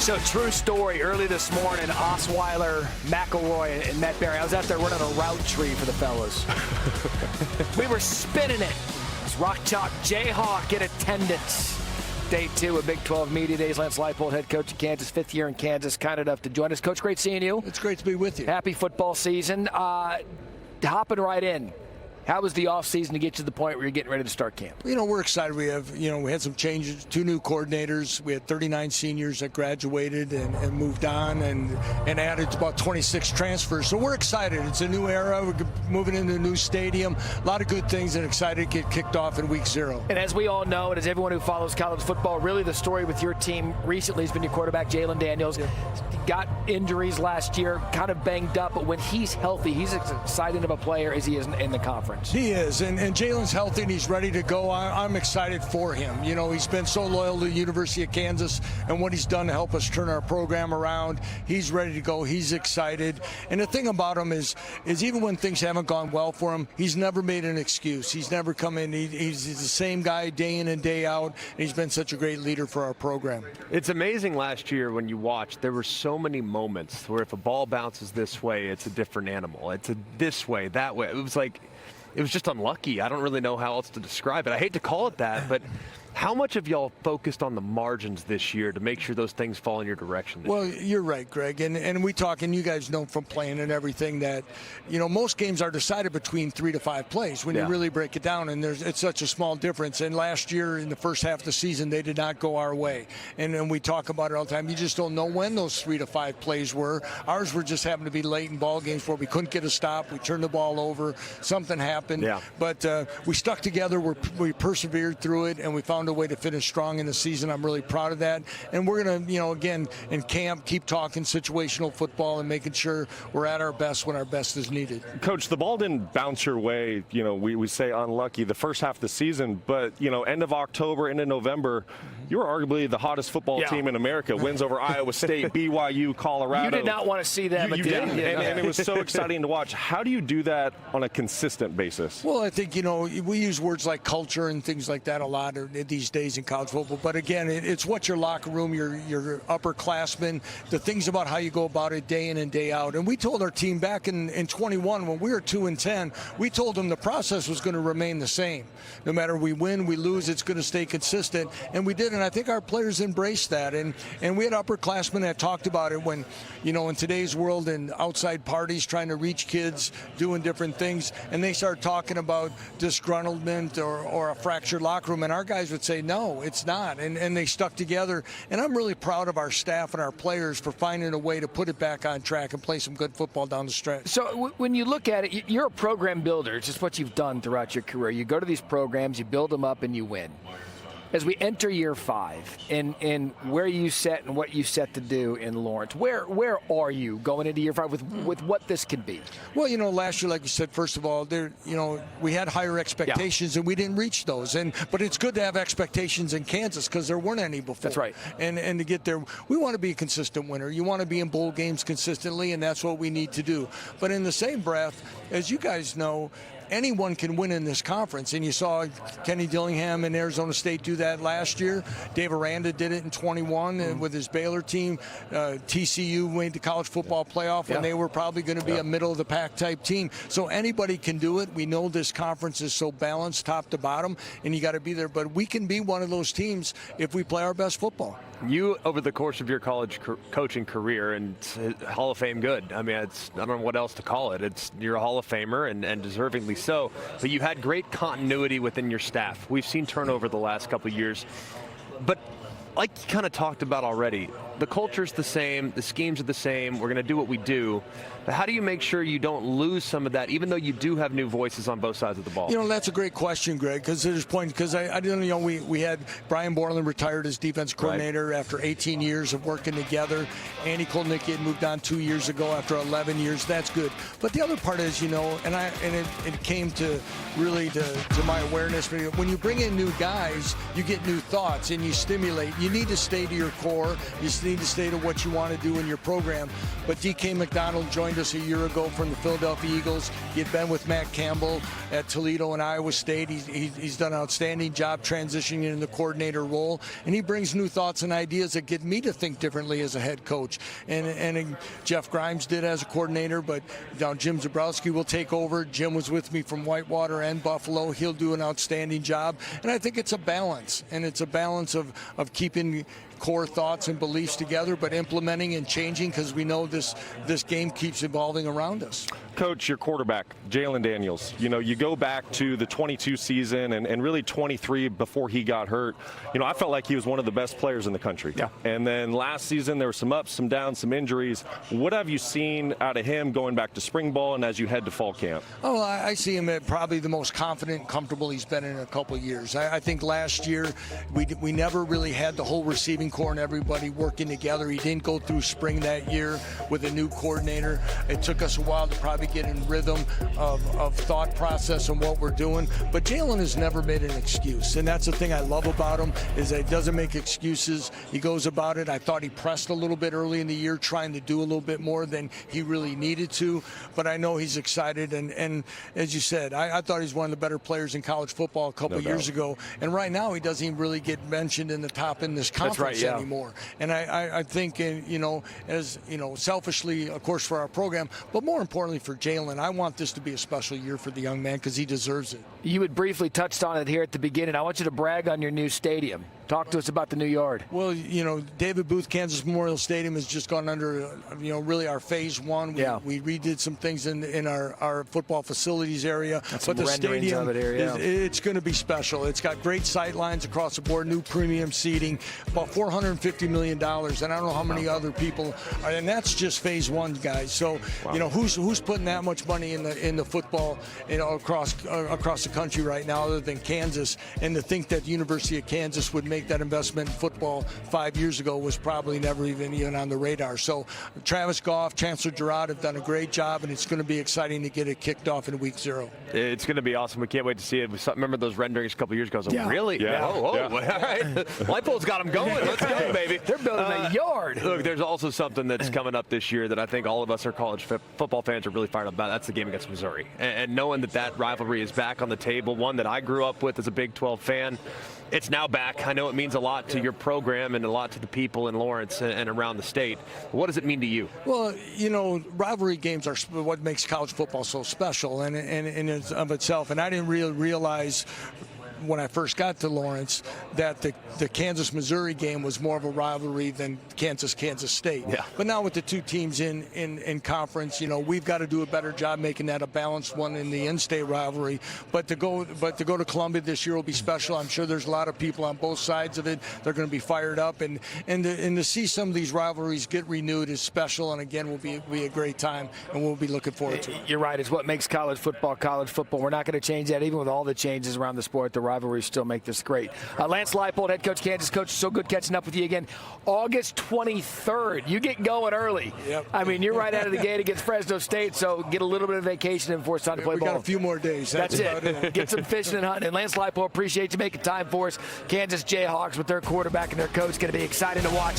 So true story, early this morning, Osweiler, McElroy, and Matt Berry. I was out there running a route tree for the fellas. We were spinning it. It's Rock Chalk Jayhawk in attendance. Day 2 of Big 12 Media Days. Lance Leipold, head coach of Kansas, 5th year in Kansas, kind enough to join us. Coach, great seeing you. It's great to be with you. Happy football season. Hopping right in. How was the offseason to get to the point where you're getting ready to start camp? You know, we're excited. We had some changes, 2 new coordinators. We had 39 seniors that graduated and moved on and added about 26 transfers. So we're excited. It's a new era. We're moving into a new stadium. A lot of good things and excited to get kicked off in week 0. And as we all know, and as everyone who follows college football, really the story with your team recently has been your quarterback, Jalon Daniels. Yeah. Got injuries last year, kind of banged up, but when he's healthy, he's as exciting of a player as he is in the conference. He is, and Jalen's healthy and he's ready to go. I'm excited for him. You know, he's been so loyal to the University of Kansas and what he's done to help us turn our program around. He's ready to go. He's excited. And the thing about him is even when things haven't gone well for him, he's never made an excuse. He's never come in. He's the same guy day in and day out, and he's been such a great leader for our program. It's amazing last year when you watched, there were so many moments where if a ball bounces this way, it's a different animal. It's this way, that way. It was just unlucky. I don't really know how else to describe it. I hate to call it that, but how much have y'all focused on the margins this year to make sure those things fall in your direction? Well, you're right, Greg. And we talk, and you guys know from playing and everything that, you know, most games are decided between 3 to 5 plays when you really break it down, and it's such a small difference. And last year in the first half of the season, they did not go our way. And we talk about it all the time. You just don't know when those 3 to 5 plays were. Ours were just happened to be late in ball games where we couldn't get a stop. We turned the ball over. Something happened. Yeah. But we stuck together. We persevered through it, and we found a way to finish strong in the season. I'm really proud of that. And we're going to, you know, again, in camp, keep talking situational football and making sure we're at our best when our best is needed. Coach, the ball didn't bounce your way. You know, we say unlucky the first half of the season, but, you know, end of October, end of November, you were arguably the hottest football team in America. Wins over Iowa State, BYU, Colorado. You did not want to see them. You did, and it was so exciting to watch. How do you do that on a consistent basis? Well, I think, you know, we use words like culture and things like that a lot these days in college football. But again, it's what your locker room, your upperclassmen, the things about how you go about it day in and day out. And we told our team back in 21 when we were 2-10, we told them the process was going to remain the same. No matter we win, we lose, it's going to stay consistent. And we did, and I think our players embraced that. And we had upperclassmen that talked about it when, you know, in today's world and outside parties trying to reach kids, doing different things, and they start talking about disgruntlement or a fractured locker room. And our guys would say, no, it's not. And they stuck together. And I'm really proud of our staff and our players for finding a way to put it back on track and play some good football down the stretch. So when you look at it, you're a program builder. It's just what you've done throughout your career. You go to these programs, you build them up, and you win. As we enter year 5 and where you set and what you set to do in Lawrence, where are you going into year 5 with what this can be? Well, you know, last year, like you said, first of all, we had higher expectations and we didn't reach those. But it's good to have expectations in Kansas because there weren't any before. That's right. And to get there, we want to be a consistent winner. You want to be in bowl games consistently, and that's what we need to do. But in the same breath, as you guys know, anyone can win in this conference, and you saw Kenny Dillingham and Arizona State do that last year. Dave Aranda did it in 21 with his Baylor team. TCU made the college football playoff when they were probably going to be a middle-of-the-pack type team. So anybody can do it. We know this conference is so balanced top to bottom, and you got to be there. But we can be one of those teams if we play our best football. You, over the course of your college coaching career, and Hall of Fame good. I mean, I don't know what else to call it. You're a Hall of Famer, and deservingly so. But you had great continuity within your staff. We've seen turnover the last couple of years. But like you kind of talked about already, the culture's the same, the schemes are the same, we're going to do what we do. But how do you make sure you don't lose some of that, even though you do have new voices on both sides of the ball? You know, that's a great question, Greg, because there's point, because I didn't, you know, we had Brian Borland retired as defense coordinator after 18 years of working together. Andy Kolnicki had moved on 2 years ago after 11 years. That's good. But the other part is, you know, and it came to really to my awareness, when you bring in new guys, you get new thoughts and you stimulate. you need to stay to your core. You need to stay to what you want to do in your program. But DK McDonald joined us a year ago from the Philadelphia Eagles. He had been with Matt Campbell at Toledo and Iowa State. He's done an outstanding job transitioning into the coordinator role, and he brings new thoughts and ideas that get me to think differently as a head coach. And Jeff Grimes did as a coordinator, but now Jim Zabrowski will take over. Jim was with me from Whitewater and Buffalo. He'll do an outstanding job, and I think it's a balance, and it's a balance of keeping core thoughts and beliefs together, but implementing and changing, because we know this game keeps evolving around us. Coach, your quarterback, Jalon Daniels, you go back to the 22 season and really 23 before he got hurt. I felt like he was one of the best players in the country. Yeah. And then last season, there were some ups, some downs, some injuries. What have you seen out of him going back to spring ball and as you head to fall camp? Oh, I see him at probably the most confident and comfortable he's been in a couple of years. I think last year we never really had the whole receiving core and everybody working together. He didn't go through spring that year with a new coordinator. It took us a while to probably get in rhythm of thought process and what we're doing. But Jalon has never made an excuse, and that's the thing I love about him, is that he doesn't make excuses. He goes about it. I thought he pressed a little bit early in the year, trying to do a little bit more than he really needed to. But I know he's excited, and as you said, I thought he's one of the better players in college football a couple years ago. And right now he doesn't even really get mentioned in the top in this conference anymore. And I think, as selfishly, of course, for our program, but more importantly for Jalon, I want this to be a special year for the young man because he deserves it. You had briefly touched on it here at the beginning. I want you to brag on your new stadium. Talk to us about the new yard. Well, David Booth Kansas Memorial Stadium has just gone under, really our phase one. We redid some things in our football facilities area. But the stadium, it's going to be special. It's got great sight lines across the board, new premium seating, about $450 million. And I don't know how many other people are, and that's just phase one, guys. So, who's putting that much money in the football, across the country right now other than Kansas? And to think that the University of Kansas would make that investment in football 5 years ago was probably never even on the radar. So Travis Goff, Chancellor Girard have done a great job, and it's going to be exciting to get it kicked off in week 0. It's going to be awesome. We can't wait to see it. Remember those renderings a couple years ago? Really? Yeah. All right. Leipold's got them going. Let's go, baby. They're building a yard. Look, there's also something that's coming up this year that I think all of us are college football fans are really fired up about. That's the game against Missouri. And knowing that rivalry is back on the table, one that I grew up with as a Big 12 fan, it's now back. I know it means a lot to your program and a lot to the people in Lawrence and around the state. What does it mean to you? Well, rivalry games are what makes college football so special and in of itself. And I didn't really realize when I first got to Lawrence that the Kansas-Missouri game was more of a rivalry than Kansas State. Yeah. But now with the two teams in conference, we've got to do a better job making that a balanced one in the in-state rivalry. But to go to Columbia this year will be special. I'm sure there's a lot of people on both sides of it. They're going to be fired up, and to see some of these rivalries get renewed is special. And again, will be a great time, and we'll be looking forward to it. You're right. It's what makes college football college football. We're not going to change that, even with all the changes around the sport. The rivalries still make this great. Lance Leipold, head coach, Kansas coach, so good catching up with you again. August 23rd, you get going early. Yep. I mean, you're right out of the gate against Fresno State, so get a little bit of vacation and force time to play ball. We got a few more days. That's it. Get some fishing and hunting. And Lance Leipold, appreciate you making time for us. Kansas Jayhawks with their quarterback and their coach, going to be exciting to watch.